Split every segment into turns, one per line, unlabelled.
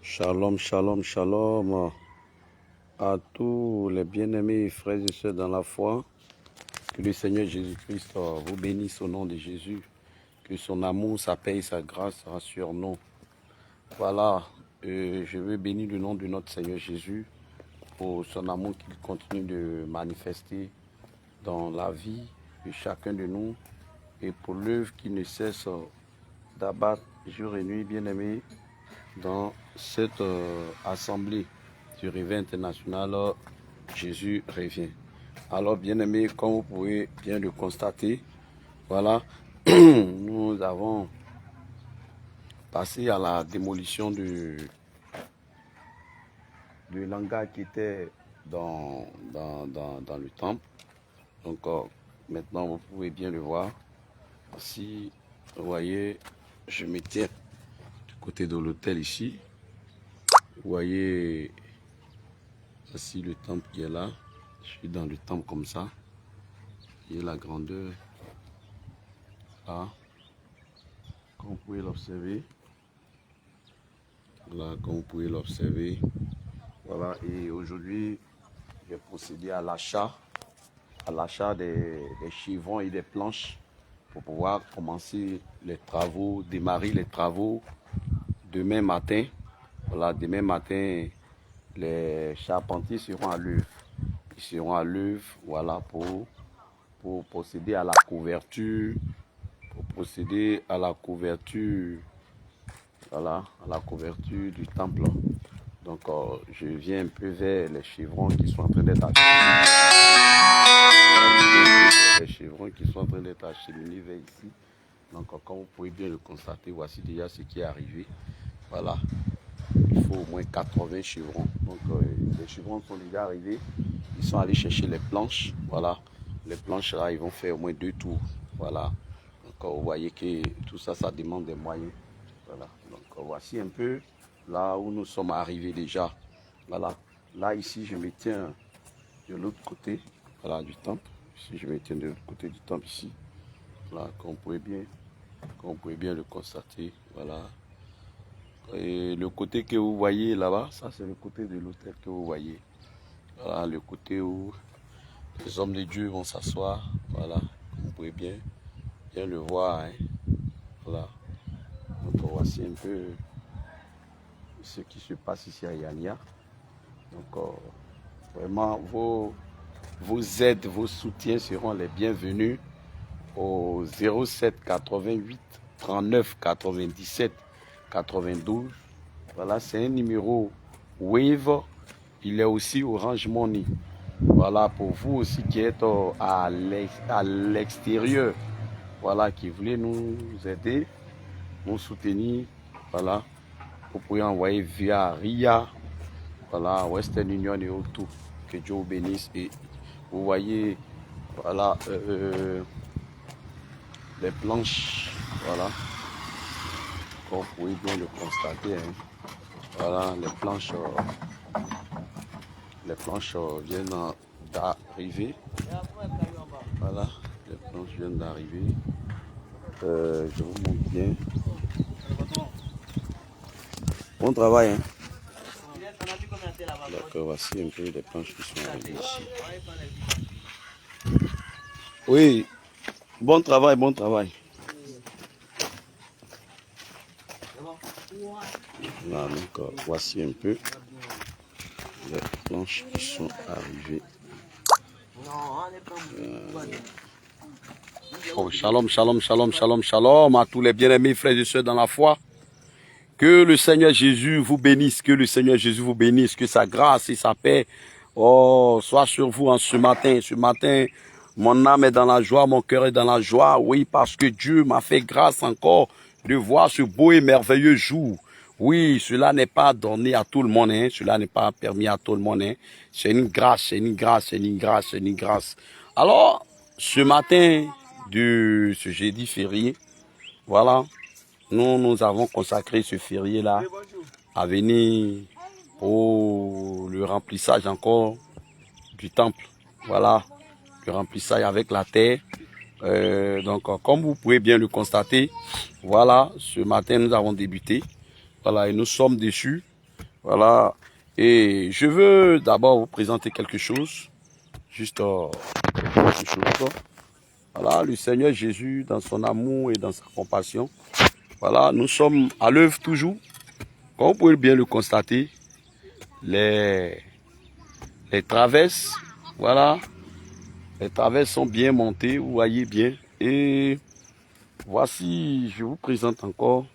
Shalom, shalom, shalom à tous les bien-aimés frères et sœurs dans la foi. Que le Seigneur Jésus-Christ vous bénisse au nom de Jésus. Que son amour, sa paix et sa grâce rassurent nous. Voilà, je veux bénir le nom de notre Seigneur Jésus pour son amour qu'il continue de manifester dans la vie de chacun de nous et pour l'œuvre qui ne cesse d'abattre jour et nuit, bien-aimés, dans cette assemblée du Réveil international. Jésus revient. Alors, bien-aimés, comme vous pouvez bien le constater, voilà, nous avons passé à la démolition du hangar qui était dans le temple. Donc, maintenant, vous pouvez bien le voir. Si vous voyez, je me tiens du côté de l'hôtel ici. Vous voyez, voici le temple qui est là. Je suis dans le temple comme ça. Vous voyez la grandeur. Là, comme vous pouvez l'observer. Voilà, comme vous pouvez l'observer. Voilà, et aujourd'hui, j'ai procédé à l'achat des chevrons et des planches pour pouvoir commencer les travaux, démarrer les travaux demain matin. Voilà, demain matin, les charpentiers seront à l'œuvre. Ils seront à l'œuvre, voilà, pour procéder à la couverture, voilà, à la couverture du temple. Donc, je viens un peu vers les chevrons qui sont en train d'être acheminés. Les chevrons qui sont en train d'être acheminés vers ici. Donc, comme vous pouvez bien le constater, voici déjà ce qui est arrivé. Voilà, il faut au moins 80 chevrons. Donc, les chevrons sont déjà arrivés. Ils sont allés chercher les planches. Voilà, les planches là, ils vont faire au moins 2 tours. Voilà, donc vous voyez que tout ça, ça demande des moyens. Voilà, donc voici un peu là où nous sommes arrivés déjà. Voilà, là ici, je me tiens de l'autre côté, voilà, du temple. Ici, je me tiens de l'autre côté du temple ici. Voilà, comme vous pouvez bien le constater. Voilà. Et le côté que vous voyez là-bas, ça c'est le côté de l'hôtel que vous voyez. Voilà, le côté où les hommes de Dieu vont s'asseoir. Voilà, comme vous pouvez bien le voir. Hein. Voilà. Donc voici un peu ce qui se passe ici à Yania. Donc vraiment vos aides, vos soutiens seront les bienvenus au 07 88 39 97 92. Voilà, c'est un numéro Wave. Il est aussi Orange Money. Voilà, pour vous aussi qui êtes à l'extérieur, voilà, qui voulez nous aider, nous soutenir, voilà, vous pouvez envoyer via RIA, voilà, Western Union et autour. Que Dieu vous bénisse. Et vous voyez, voilà, les planches, voilà, comme vous pouvez bien le constater, hein. Voilà, les planches viennent d'arriver. Voilà, les planches viennent d'arriver. Je vous montre bien. Bon travail, hein. Donc voici un peu les planches qui sont arrivées ici. Oui, bon travail, bon travail. Voilà, donc voici un peu les planches qui sont arrivées. Oh, shalom, shalom, shalom, shalom, shalom à tous les bien-aimés frères et sœurs dans la foi. Que le Seigneur Jésus vous bénisse, que le Seigneur Jésus vous bénisse, que sa grâce et sa paix soit sur vous en ce matin. Ce matin, mon âme est dans la joie, mon cœur est dans la joie. Oui, parce que Dieu m'a fait grâce encore de voir ce beau et merveilleux jour. Oui, cela n'est pas donné à tout le monde, hein. Cela n'est pas permis à tout le monde. Hein. C'est une grâce, c'est une grâce, c'est une grâce, c'est une grâce. Alors, ce matin de ce jeudi férié, voilà, nous avons consacré ce férié-là à venir pour le remplissage encore du temple. Voilà, le remplissage avec la terre. Donc, comme vous pouvez bien le constater, voilà, ce matin, nous avons débuté. Voilà, et nous sommes dessus. Voilà. Et je veux d'abord vous présenter quelque chose. Juste quelque chose. Voilà, le Seigneur Jésus, dans son amour et dans sa compassion. Voilà, nous sommes à l'œuvre toujours. Comme vous pouvez bien le constater, les traverses, voilà, les traverses sont bien montées, vous voyez bien. Et voici, je vous présente encore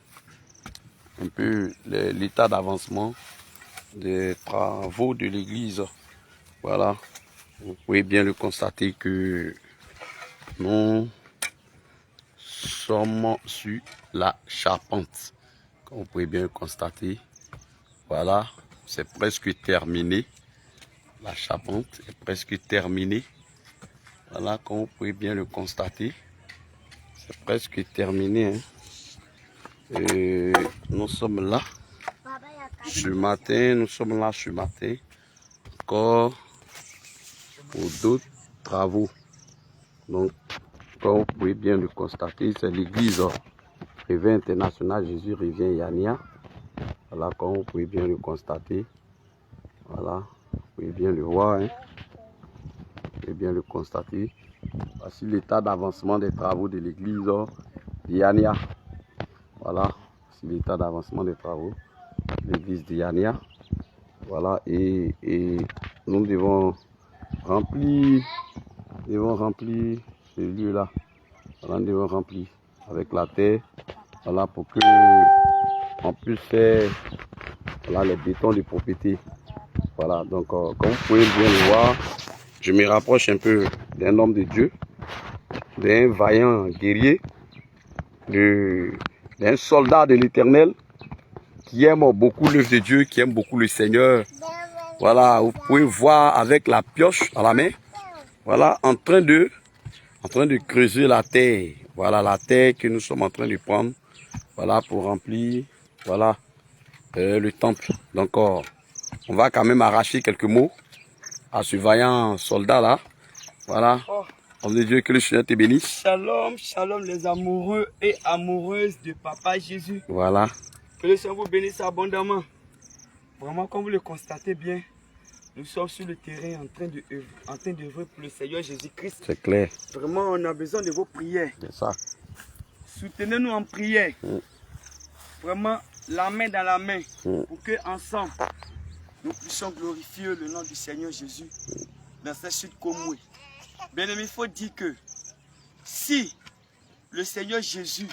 un peu l'état d'avancement des travaux de l'église. Voilà, vous pouvez bien le constater que nous sommes sur la charpente. Comme vous pouvez bien le constater, voilà, c'est presque terminé. La charpente est presque terminée. Voilà, comme vous pouvez bien le constater, c'est presque terminé. Hein. Et nous sommes là ce matin, encore pour d'autres travaux. Donc, comme vous pouvez bien le constater, c'est l'église Réveil International Jésus revient Yania. Voilà, comme vous pouvez bien le constater. Voilà, vous pouvez bien le voir. Hein. Vous pouvez bien le constater. Voici l'état d'avancement des travaux de l'église d'Yania. Voilà, c'est l'état d'avancement des travaux de l'église d'Yania. Voilà, et nous devons remplir ce lieu-là. Voilà, nous devons remplir avec la terre. Voilà, pour que on puisse faire voilà, les bétons de propriété. Voilà, donc comme vous pouvez bien le voir, je me rapproche un peu d'un homme de Dieu, d'un vaillant guerrier, d'un soldat de l'Éternel qui aime beaucoup l'œuvre de Dieu, qui aime beaucoup le Seigneur. Voilà, vous pouvez voir avec la pioche à la main, voilà, en train de creuser la terre. Voilà la terre que nous sommes en train de prendre, voilà, pour remplir, voilà, le temple. Donc, on va quand même arracher quelques mots à ce vaillant soldat là. Voilà. Homme de Dieu, que le Seigneur te bénisse.
Shalom, shalom les amoureux et amoureuses de Papa Jésus.
Voilà.
Que le Seigneur vous bénisse abondamment. Vraiment, comme vous le constatez bien, nous sommes sur le terrain en train d'œuvrer pour le Seigneur Jésus-Christ.
C'est clair.
Vraiment, on a besoin de vos prières.
C'est ça.
Soutenez-nous en prière. Vraiment, la main dans la main. Pour que ensemble, nous puissions glorifier le nom du Seigneur Jésus dans cette suite commune. Bien aimé, il faut dire que si le Seigneur Jésus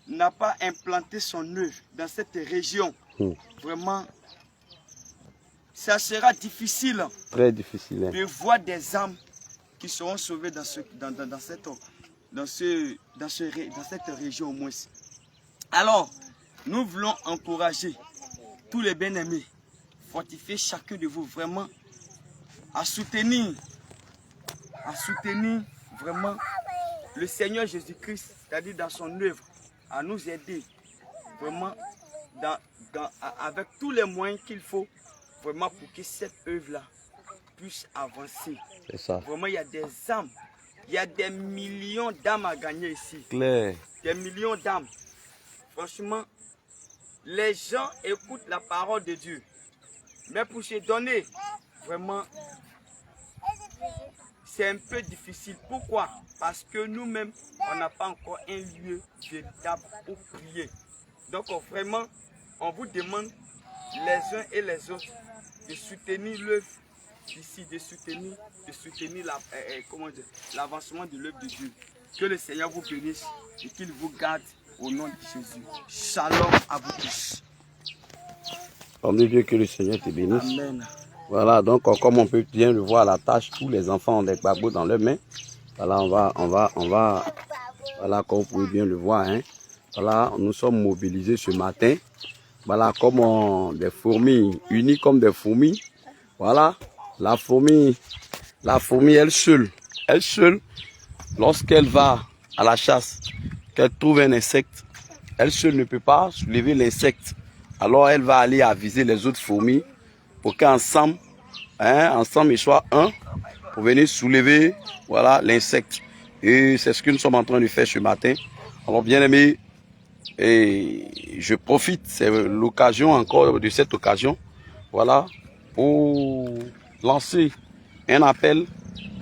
n'a pas implanté son œuvre dans cette région, vraiment, ça sera difficile.
Très difficile. Hein.
De voir des âmes qui seront sauvées dans cette région au moins. Alors, nous voulons encourager tous les bien-aimés, fortifier chacun de vous vraiment à soutenir vraiment le Seigneur Jésus-Christ, c'est-à-dire dans son œuvre, à nous aider vraiment avec tous les moyens qu'il faut vraiment pour que cette œuvre-là puisse avancer.
C'est ça.
Vraiment, il y a des âmes, il y a des millions d'âmes à gagner ici.
Claire.
Des millions d'âmes. Franchement, les gens écoutent la parole de Dieu. Mais pour se donner, vraiment, c'est un peu difficile. Pourquoi? Parce que nous-mêmes, on n'a pas encore un lieu véritable pour prier. Donc vraiment, on vous demande les uns et les autres de soutenir l'œuvre ici, de soutenir l'avancement de l'œuvre de Dieu. Que le Seigneur vous bénisse et qu'il vous garde au nom de Jésus. Shalom à vous tous.
Homme de Dieu, que le Seigneur te bénisse.
Amen.
Voilà, donc comme on peut bien le voir à la tâche, tous les enfants ont des babos dans leurs mains. Voilà, on va, voilà, comme vous pouvez bien le voir, hein. Voilà, nous sommes mobilisés ce matin. Voilà, comme des fourmis, unies comme des fourmis. Voilà, la fourmi, elle seule, lorsqu'elle va à la chasse, qu'elle trouve un insecte, elle seule ne peut pas soulever l'insecte. Alors elle va aller aviser les autres fourmis pour qu'ensemble, ensemble ils soient un pour venir soulever, voilà, l'insecte. Et c'est ce que nous sommes en train de faire ce matin. Alors bien aimé, et je profite, c'est l'occasion encore de cette occasion voilà, pour lancer un appel,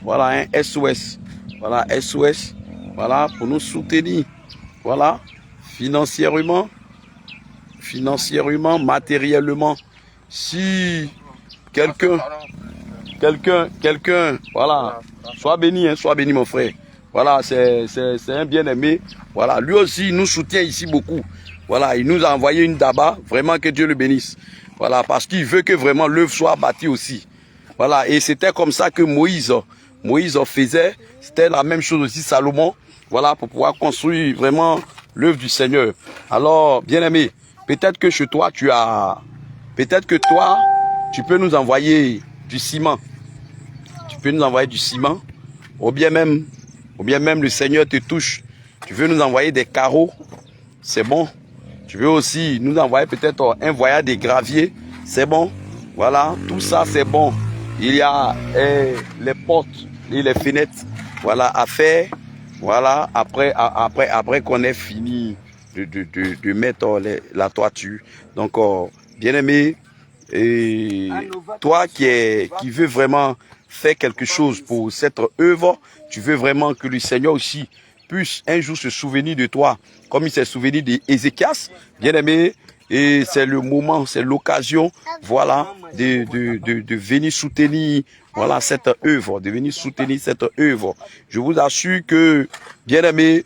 voilà, un SOS, voilà, SOS, voilà, pour nous soutenir, voilà, financièrement, matériellement. Si quelqu'un, voilà, sois béni mon frère. Voilà, c'est un bien-aimé. Voilà, lui aussi, il nous soutient ici beaucoup. Voilà, il nous a envoyé une daba. Vraiment, que Dieu le bénisse. Voilà, parce qu'il veut que vraiment l'œuvre soit bâtie aussi. Voilà, et c'était comme ça que Moïse faisait. C'était la même chose aussi, Salomon. Voilà, pour pouvoir construire vraiment l'œuvre du Seigneur. Alors, bien-aimé, peut-être que chez toi, tu peux nous envoyer du ciment. Tu peux nous envoyer du ciment. Ou bien même le Seigneur te touche. Tu veux nous envoyer des carreaux. C'est bon. Tu veux aussi nous envoyer peut-être un voyage de gravier. C'est bon. Voilà, tout ça c'est bon. Il y a les portes et les fenêtres. Voilà, à faire. Voilà, après qu'on ait fini de mettre la toiture. Donc, bien aimé, et toi qui veux vraiment faire quelque chose pour cette œuvre, tu veux vraiment que le Seigneur aussi puisse un jour se souvenir de toi, comme il s'est souvenu d'Ézéchias, bien aimé, et c'est le moment, c'est l'occasion, voilà, de venir soutenir, voilà, cette œuvre, de venir soutenir cette œuvre. Je vous assure que, bien aimé,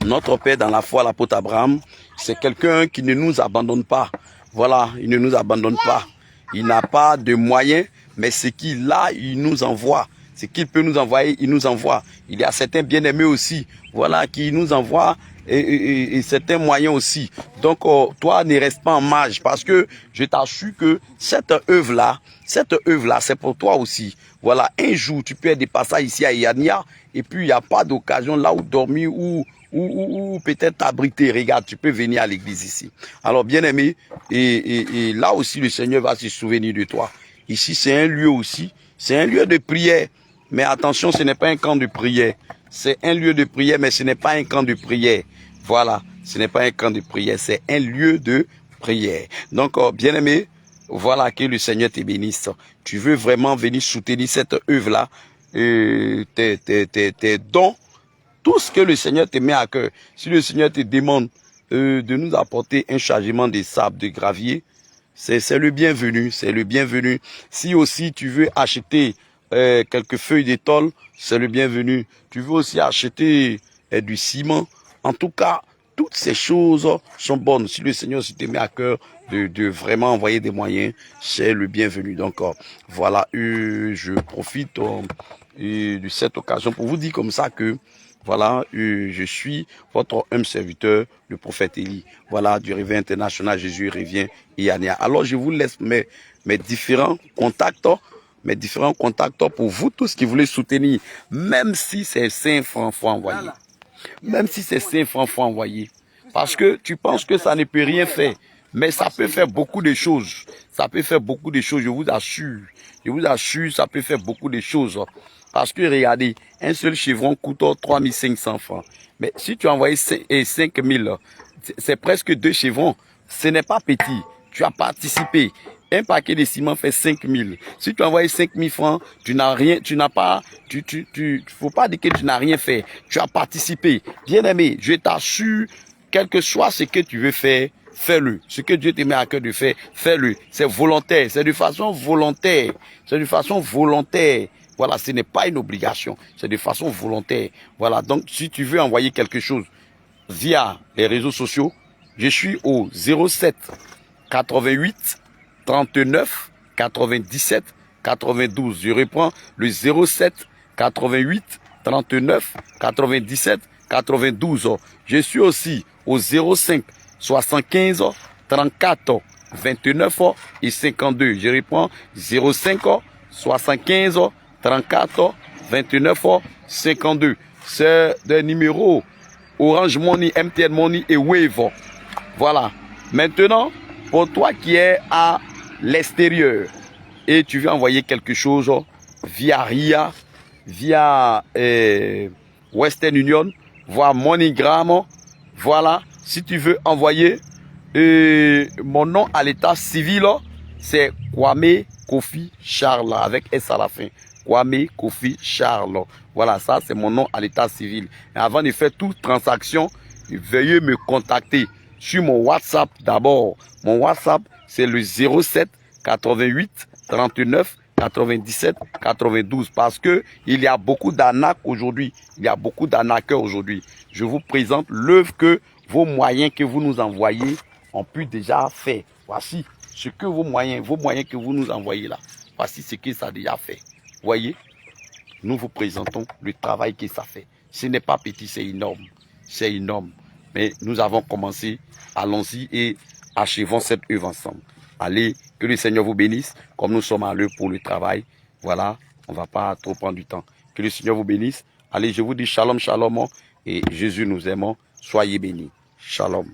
notre Père dans la foi, l'apôtre Abraham, c'est quelqu'un qui ne nous abandonne pas. Voilà, il ne nous abandonne pas. Il n'a pas de moyens, mais ce qu'il a, il nous envoie. Ce qu'il peut nous envoyer, il nous envoie. Il y a certains bien-aimés aussi, voilà, qui nous envoient et certains moyens aussi. Donc, toi, ne reste pas en marge parce que je t'assure que cette œuvre-là, c'est pour toi aussi. Voilà, un jour, tu peux être dépassé ici à Yania et puis il n'y a pas d'occasion là où dormir ou peut-être t'abriter. Regarde, tu peux venir à l'église ici. Alors, bien aimé, et là aussi, le Seigneur va se souvenir de toi. Ici, c'est un lieu aussi, c'est un lieu de prière. Mais attention, ce n'est pas un camp de prière. C'est un lieu de prière, mais ce n'est pas un camp de prière. Voilà, ce n'est pas un camp de prière, c'est un lieu de prière. Donc, bien aimé, voilà, que le Seigneur te bénisse. Tu veux vraiment venir soutenir cette œuvre-là, tes dons, tout ce que le Seigneur te met à cœur. Si le Seigneur te demande de nous apporter un chargement de sable, de gravier, c'est le bienvenu, c'est le bienvenu. Si aussi tu veux acheter quelques feuilles de tôle, c'est le bienvenu. Tu veux aussi acheter du ciment. En tout cas, toutes ces choses sont bonnes. Si le Seigneur se te met à cœur de vraiment envoyer des moyens, c'est le bienvenu. Donc voilà, je profite de cette occasion pour vous dire comme ça que voilà, je suis votre humble serviteur, le prophète Élie. Voilà, du Réveil International, Jésus revient et Yania. Alors, je vous laisse mes différents contacts pour vous tous qui voulez soutenir, même si c'est 5 francs, faut envoyer. Même si c'est 5 francs, faut envoyer. Parce que tu penses que ça ne peut rien faire. Mais ça peut faire beaucoup de choses. Ça peut faire beaucoup de choses, je vous assure. Je vous assure, ça peut faire beaucoup de choses. Parce que regardez, un seul chevron coûte 3500 francs. Mais si tu as envoyé 5000, c'est presque 2 chevrons. Ce n'est pas petit. Tu as participé. Un paquet de ciment fait 5000. Si tu as envoyé 5000 francs, faut pas dire que tu n'as rien fait. Tu as participé. Bien aimé, je t'assure, quel que soit ce que tu veux faire, fais-le. Ce que Dieu te met à cœur de faire, fais-le. C'est volontaire. C'est de façon volontaire. C'est de façon volontaire. Voilà, ce n'est pas une obligation. C'est de façon volontaire. Voilà, donc si tu veux envoyer quelque chose via les réseaux sociaux, je suis au 07 88 39 97 92. Je reprends le 07 88 39 97 92. Je suis aussi au 05 75 34 29 et 52. Je reprends 05 75 34 29 52. C'est des numéros Orange Money, MTN Money et Wave. Voilà. Maintenant, pour toi qui es à l'extérieur et tu veux envoyer quelque chose via RIA, via Western Union, voire MoneyGram, voilà. Si tu veux envoyer mon nom à l'état civil, c'est Kwame Kofi Charles, avec S à la fin. Kwame Kofi Charles. Voilà, ça c'est mon nom à l'état civil. Et avant de faire toute transaction, veuillez me contacter sur mon WhatsApp d'abord. Mon WhatsApp, c'est le 07 88 39 97 92, parce que il y a beaucoup d'arnaques aujourd'hui. Il y a beaucoup d'arnaqueurs aujourd'hui. Je vous présente l'œuvre que vos moyens que vous nous envoyez ont pu déjà faire. Voici ce que vos moyens que vous nous envoyez là. Voici ce que ça a déjà fait. Voyez, nous vous présentons le travail que ça fait. Ce n'est pas petit, c'est énorme. C'est énorme. Mais nous avons commencé. Allons-y et achevons cette œuvre ensemble. Allez, que le Seigneur vous bénisse, comme nous sommes à l'heure pour le travail. Voilà, on ne va pas trop prendre du temps. Que le Seigneur vous bénisse. Allez, je vous dis shalom, shalom. Et Jésus nous aimons. Soyez bénis. Shalom.